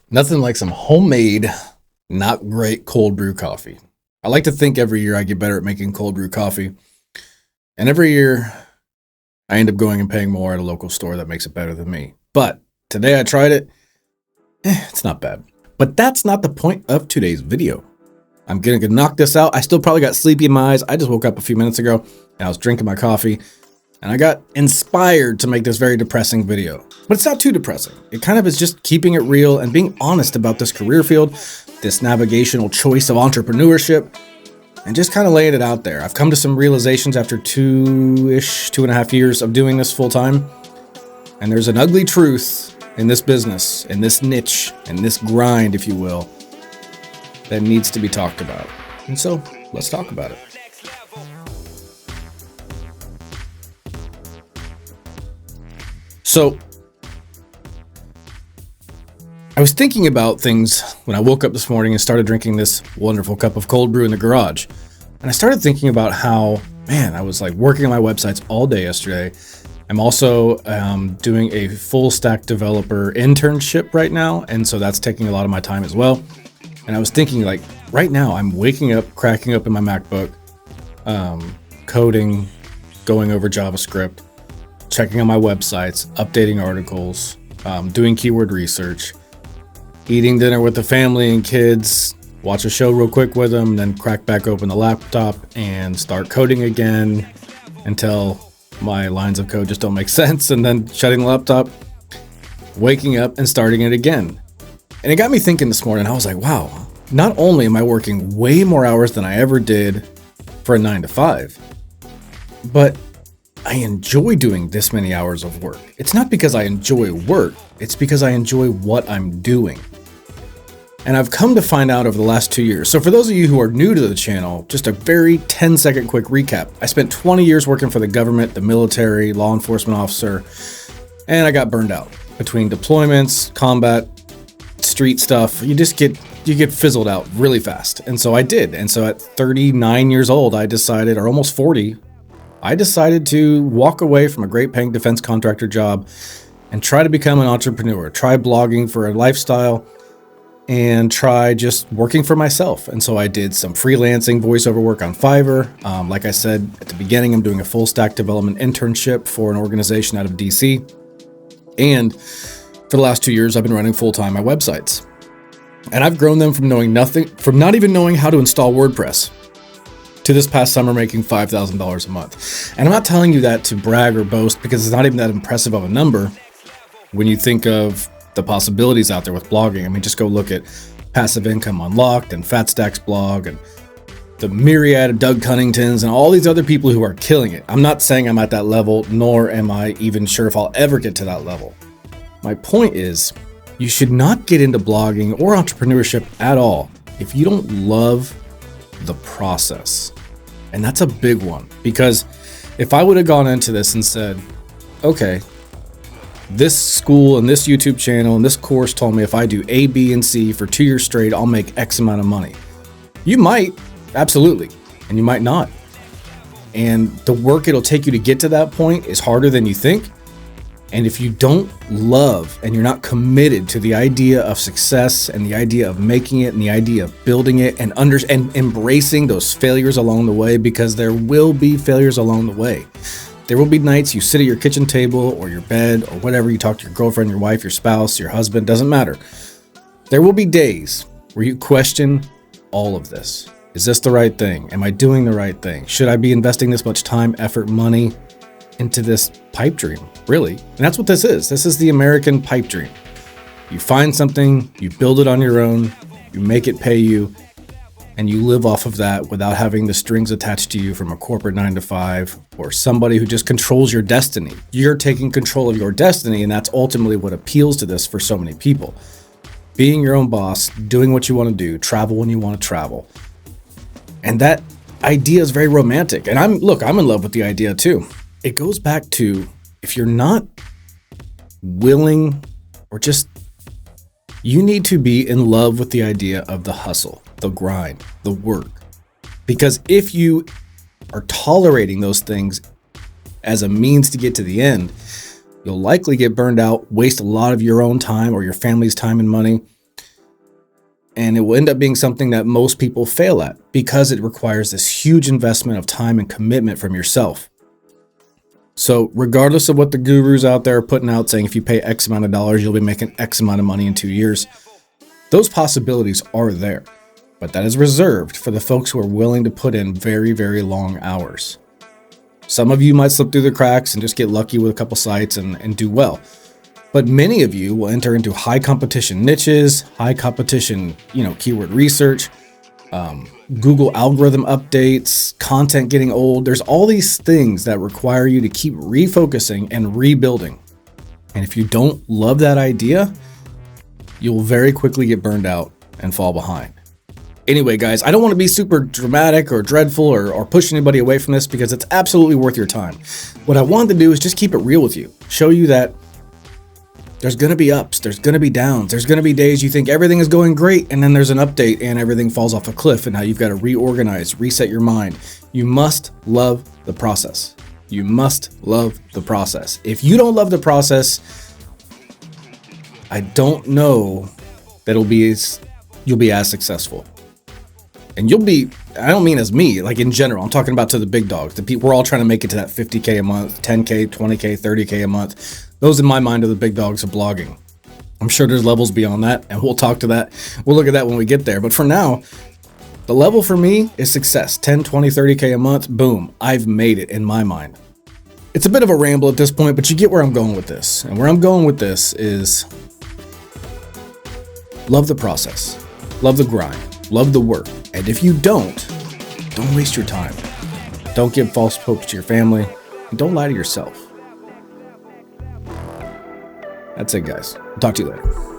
Nothing like some homemade, not great cold brew coffee. I like to think every year I get better at making cold brew coffee. And every year I end up going and paying more at a local store that makes it better than me. But today I tried it. It's not bad. But that's not the point of today's video. I'm going to knock this out. I still probably got sleepy in my eyes. I just woke up a few minutes ago and I was drinking my coffee. And I got inspired to make this very depressing video. But it's not too depressing. It kind of is just keeping it real and being honest about this career field, this navigational choice of entrepreneurship, and just kind of laying it out there. I've come to some realizations after 2.5 years of doing this full time. And there's an ugly truth in this business, in this niche, in this grind, if you will, that needs to be talked about. And so let's talk about it. So I was thinking about things when I woke up this morning and started drinking this wonderful cup of cold brew in the garage. And I started thinking about how, man, I was like working on my websites all day yesterday. I'm also doing a full stack developer internship right now. And so that's taking a lot of my time as well. And I was thinking, like, right now I'm waking up, cracking up in my MacBook, coding, going over JavaScript, checking on my websites, updating articles, doing keyword research, eating dinner with the family and kids, watch a show real quick with them, then crack back open the laptop and start coding again until my lines of code just don't make sense, and then shutting the laptop, waking up and starting it again. And it got me thinking this morning. I was like, wow, not only am I working way more hours than I ever did for a 9-to-5, but I enjoy doing this many hours of work. It's not because I enjoy work, it's because I enjoy what I'm doing. And I've come to find out over the last 2 years. So for those of you who are new to the channel, just a very 10-second quick recap. I spent 20 years working for the government, the military, law enforcement officer, and I got burned out. Between deployments, combat, street stuff, you get fizzled out really fast. And so I did. And so at 39 years old, I decided, or almost 40, I decided to walk away from a great paying defense contractor job and try to become an entrepreneur, try blogging for a lifestyle, and try just working for myself. And so I did some freelancing voiceover work on Fiverr. Like I said at the beginning, I'm doing a full stack development internship for an organization out of DC. And for the last 2 years, I've been running full-time my websites. And I've grown them from knowing nothing, from not even knowing how to install WordPress, to this past summer making $5,000 a month. And I'm not telling you that to brag or boast, because it's not even that impressive of a number when you think of the possibilities out there with blogging. I mean, just go look at Passive Income Unlocked and Fat Stack's blog and the myriad of Doug Cunningtons and all these other people who are killing it. I'm not saying I'm at that level, nor am I even sure if I'll ever get to that level. My point is, you should not get into blogging or entrepreneurship at all if you don't love the process. And that's a big one, because if I would have gone into this and said, okay, this school and this YouTube channel and this course told me if I do A, B, and C for 2 years straight, I'll make X amount of money. You might, absolutely, and you might not. And the work it'll take you to get to that point is harder than you think. And if you don't love and you're not committed to the idea of success and the idea of making it and the idea of building it and embracing those failures along the way, because there will be failures along the way. There will be nights you sit at your kitchen table or your bed or whatever, you talk to your girlfriend, your wife, your spouse, your husband, doesn't matter. There will be days where you question all of this. Is this the right thing? Am I doing the right thing? Should I be investing this much time, effort, money into this pipe dream? Really? And that's what this is. This is the American pipe dream. You find something, you build it on your own, you make it pay you, and you live off of that without having the strings attached to you from a corporate 9-to-5 or somebody who just controls your destiny. You're taking control of your destiny, and that's ultimately what appeals to this for so many people. Being your own boss, doing what you want to do, travel when you want to travel. And that idea is very romantic. And I'm in love with the idea too. It goes back to, if you're not willing, or just, you need to be in love with the idea of the hustle, the grind, the work. Because if you are tolerating those things as a means to get to the end, you'll likely get burned out, waste a lot of your own time or your family's time and money, and it will end up being something that most people fail at because it requires this huge investment of time and commitment from yourself. So regardless of what the gurus out there are putting out saying if you pay X amount of dollars, you'll be making X amount of money in 2 years, those possibilities are there. But that is reserved for the folks who are willing to put in very, very long hours. Some of you might slip through the cracks and just get lucky with a couple sites and do well. But many of you will enter into high competition niches, high competition, keyword research, Google algorithm updates, content getting old. There's all these things that require you to keep refocusing and rebuilding. And if you don't love that idea, you'll very quickly get burned out and fall behind. Anyway, guys, I don't want to be super dramatic or dreadful or push anybody away from this because it's absolutely worth your time. What I wanted to do is just keep it real with you, show you that there's going to be ups, there's going to be downs, there's going to be days you think everything is going great, and then there's an update and everything falls off a cliff, and now you've got to reorganize, reset your mind. You must love the process. You must love the process. If you don't love the process, I don't know that you'll be as successful. And you'll be, I don't mean as me, like in general, I'm talking about to the big dogs. The people, we're all trying to make it to that 50K a month, 10K, 20K, 30K a month. Those in my mind are the big dogs of blogging. I'm sure there's levels beyond that, and we'll talk to that. We'll look at that when we get there. But for now, the level for me is success. 10, 20, 30K a month, boom, I've made it in my mind. It's a bit of a ramble at this point, but you get where I'm going with this. And where I'm going with this is love the process, love the grind, love the work. And if you don't waste your time. Don't give false hopes to your family. And don't lie to yourself. That's it, guys. I'll talk to you later.